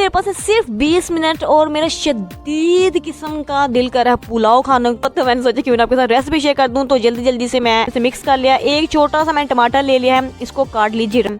मेरे पास है सिर्फ 20 मिनट और मेरा शदीद किस्म का दिल कर रहा है पुलाव खाने का। तो मैंने सोचा कि मैं आपके साथ रेसिपी शेयर कर दूं। तो जल्दी जल्दी से मैं इसे मिक्स कर लिया। एक छोटा सा मैंने टमाटर ले लिया है, इसको काट लीजिए।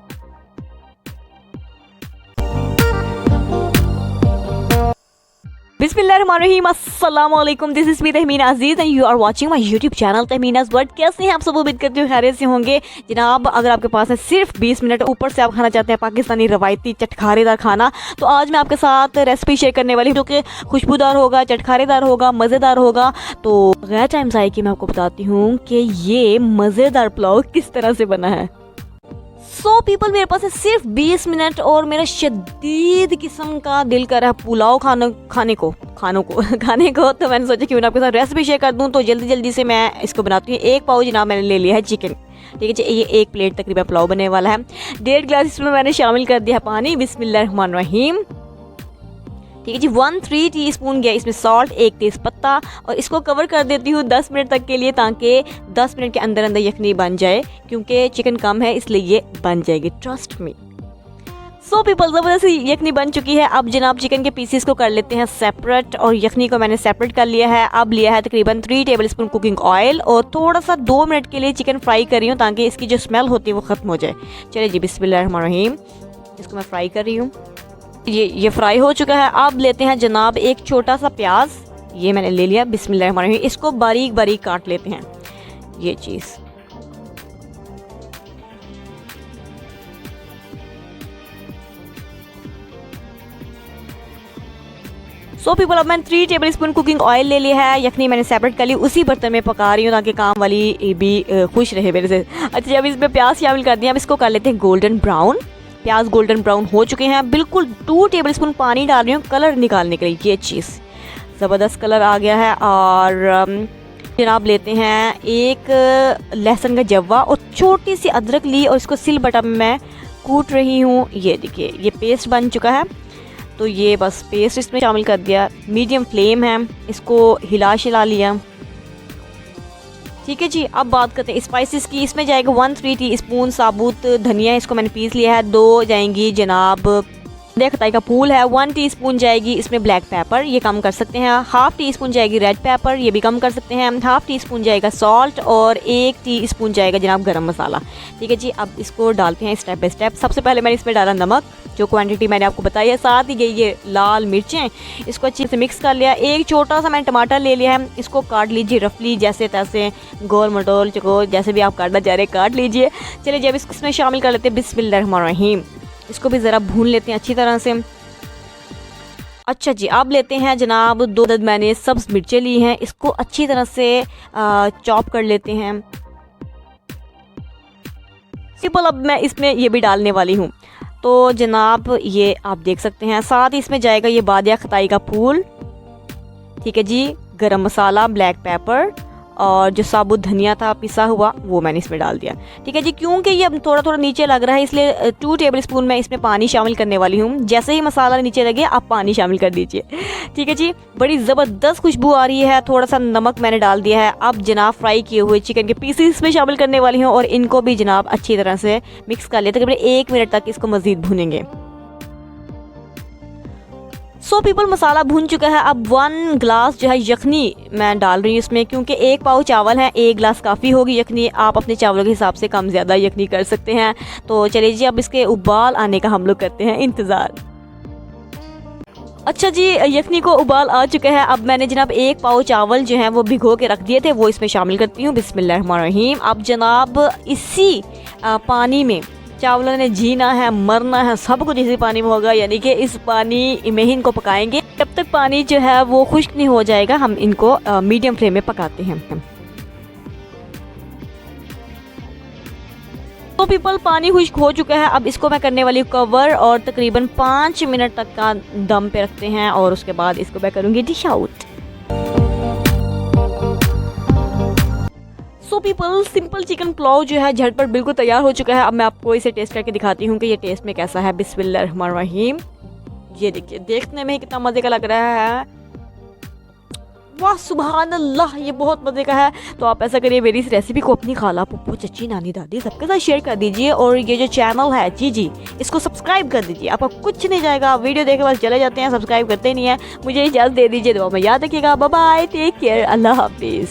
बिस्मिल्लाहिर्रहमानिर्रहीम, अस्सलाम वालेकुम। This is me Tahmina Aziz and you are watching my YouTube channel Tahmina's world. कैसे हैं आप सब? उम्मीद करती हूँ खैरियत से होंगे जनाब। अगर आपके पास है सिर्फ 20 मिनट, ऊपर से आप खाना चाहते हैं पाकिस्तानी रवायती चटखारेदार खाना, तो आज मैं आपके साथ रेसिपी शेयर करने वाली हूँ जो कि खुशबूदार होगा, चटखारेदार होगा, मज़ेदार होगा। तो गैर टाइम ज़ाय की मैं आपको बताती हूँ कि ये मज़ेदार पुलाव किस तरह से बना है। सो पीपल, मेरे पास है सिर्फ 20 मिनट और मेरा शदीद किस्म का दिल कर रहा है पुलाव खाने को। तो मैंने सोचा कि मैं आपके साथ रेसिपी शेयर कर दूं। तो जल्दी जल्दी से मैं इसको बनाती हूँ। एक पाव जनाब मैंने ले लिया है चिकन, ठीक है जी। ये एक प्लेट तकरीबन पुलाव बनने वाला है। 1.5 गिलास इसमें मैंने शामिल कर दिया है पानी। बिस्मिल्लाहिर्रहमानिर्रहीम, ठीक है जी। 1-3 टीस्पून गया इसमें सॉल्ट, 1 तेज़पत्ता, और इसको कवर कर देती हूँ 10 मिनट तक के लिए, ताकि 10 मिनट के अंदर अंदर यखनी बन जाए। क्योंकि चिकन कम है इसलिए ये बन जाएगी, ट्रस्ट मी। सो पीपल, ज़बरदस्त यखनी बन चुकी है। अब जनाब चिकन के पीसेस को कर लेते हैं सेपरेट, और यखनी को मैंने सेपरेट कर लिया है। अब लिया है तकरीबन 3 टेबलस्पून कुकिंग ऑयल, और थोड़ा सा 2 मिनट के लिए चिकन फ्राई कर रही हूँ ताकि इसकी जो स्मेल होती है वो ख़त्म हो जाए। चलिए जी, बिस्मिल्लाहिर्रहमानिर्रहीम, इसको मैं फ्राई कर रही हूँ। ये फ्राई हो चुका है। अब लेते हैं जनाब एक छोटा सा प्याज, ये मैंने ले लिया। बिस्मिल्लाहिर्रहमानिर्रहीम, इसको बारीक बारीक काट लेते हैं ये चीज़। सो पीपल, अब मैंने 3 टेबलस्पून कुकिंग ऑयल ले लिया है। यखनी मैंने सेपरेट कर ली, उसी बर्तन में पका रही हूँ ताकि काम वाली भी खुश रहे मेरे से। अच्छा, अब इसमें प्याज शामिल कर दिया। अब इसको कर लेते हैं गोल्डन ब्राउन। प्याज गोल्डन ब्राउन हो चुके हैं। बिल्कुल 2 टेबलस्पून पानी डाल रही हूँ कलर निकालने के लिए। ये चीज़ ज़बरदस्त कलर आ गया है। और जनाब लेते हैं एक लहसुन का जव्वा और छोटी सी अदरक ली, और इसको सिल बटा में मैं कूट रही हूँ। ये देखिए, ये पेस्ट बन चुका है। तो ये बस पेस्ट इसमें शामिल कर दिया। मीडियम फ्लेम है, इसको हिला शिला लिया, ठीक है जी। अब बात करते हैं स्पाइसेस की। इसमें जाएगा 1-3 टीस्पून साबुत धनिया, इसको मैंने पीस लिया है। 2 जाएंगी जनाब खताई का फूल है। 1 टीस्पून जाएगी इसमें ब्लैक पेपर, ये कम कर सकते हैं। 1/2 टीस्पून जाएगी रेड पेपर, ये भी कम कर सकते हैं। 1/2 टीस्पून जाएगा सॉल्ट, और 1 टीस्पून जाएगा जनाब गरम मसाला, ठीक है जी। अब इसको डालते हैं स्टेप बाय स्टेप। सबसे पहले मैंने इसमें डाला नमक, जो क्वांटिटी मैंने आपको बताई है। साथ ही गई ये लाल मिर्चें, इसको अच्छे से मिक्स कर लिया। एक छोटा सा मैंने टमाटर ले लिया है, इसको काट लीजिए रफली, जैसे तैसे गोल मटोल चकोर जैसे भी आप काटना चाह रहे हैं काट लीजिए। चलिए, जब इसमें शामिल कर लेते हैं बिस्मिल्लाहिर्रहमानिर्रहीम, इसको भी ज़रा भून लेते हैं अच्छी तरह से। अच्छा जी, अब लेते हैं जनाब 2 अदद मैंने सब्ज़ मिर्चें ली हैं, इसको अच्छी तरह से चॉप कर लेते हैं। सिंपल, अब मैं इसमें ये भी डालने वाली हूँ। तो जनाब ये आप देख सकते हैं। साथ ही इसमें जाएगा ये बादिया खताई का फूल, ठीक है जी। गरम मसाला, ब्लैक पेपर, और जो साबुत धनिया था पिसा हुआ वो मैंने इसमें डाल दिया, ठीक है जी। क्योंकि ये अब थोड़ा थोड़ा नीचे लग रहा है, इसलिए 2 टेबलस्पून मैं इसमें पानी शामिल करने वाली हूँ। जैसे ही मसाला नीचे लगे आप पानी शामिल कर दीजिए, ठीक है जी। बड़ी ज़बरदस्त खुशबू आ रही है। थोड़ा सा नमक मैंने डाल दिया है। अब जनाब फ्राई किए हुए चिकन के पीसेस इसमें शामिल करने वाली हूँ, और इनको भी जनाब अच्छी तरह से मिक्स कर लेते हैं। तकरीबन 1 मिनट तक इसको मज़ीद भूनेंगे। सो पीपल, मसाला भून चुका है। अब 1 गिलास जो है यखनी मैं डाल रही हूँ इसमें, क्योंकि 1 पाव चावल है, 1 गिलास काफ़ी होगी यखनी। आप अपने चावलों के हिसाब से कम ज़्यादा यखनी कर सकते हैं। तो चलिए जी, अब इसके उबाल आने का हम लोग करते हैं इंतज़ार। अच्छा जी, यखनी को उबाल आ चुका है। अब मैंने जनाब 1 पाव चावल जो हैं वो भिगो के रख दिए थे, वो इसमें शामिल करती हूँ। बिस्मिल्लाहिर्रहमानिर्रहीम। अब जनाब इसी पानी में चावलों ने जीना है, मरना है, सब कुछ इसी पानी में होगा। यानी कि इस पानी में ही इनको पकाएंगे जब तक पानी जो है वो खुश्क नहीं हो जाएगा। हम इनको मीडियम फ्लेम में पकाते हैं। तो पीपल, पानी खुश्क हो चुका है। अब इसको मैं करने वाली हूँ कवर, और तकरीबन 5 मिनट तक का दम पे रखते हैं, और उसके बाद इसको मैं करूँगी dish out. So people, simple chicken pulao जो है झटपट बिल्कुल तैयार हो चुका है। अब मैं आपको इसे टेस्ट करके दिखाती हूँ कि ये टेस्ट में कैसा है। बिस्मिल्लाहिर्रहमानिर्रहीम, ये देखिए, देखने में कितना मज़े का लग रहा है। वाह सुभान अल्लाह, ये बहुत मज़े का है। तो आप ऐसा करिए, मेरी इस रेसिपी को अपनी खाला, पुप्पू, चच्ची, नानी, दादी सबके साथ शेयर कर दीजिए और ये जो चैनल है जी इसको सब्सक्राइब कर दीजिए। आपका कुछ नहीं जाएगा, वीडियो देखे बस चले जाते हैं, सब्सक्राइब करते नहीं है। मुझे इजाज़त दे दीजिए, दुआ में याद रखिएगा। बाय बाय, टेक केयर, अल्लाह हाफिज़।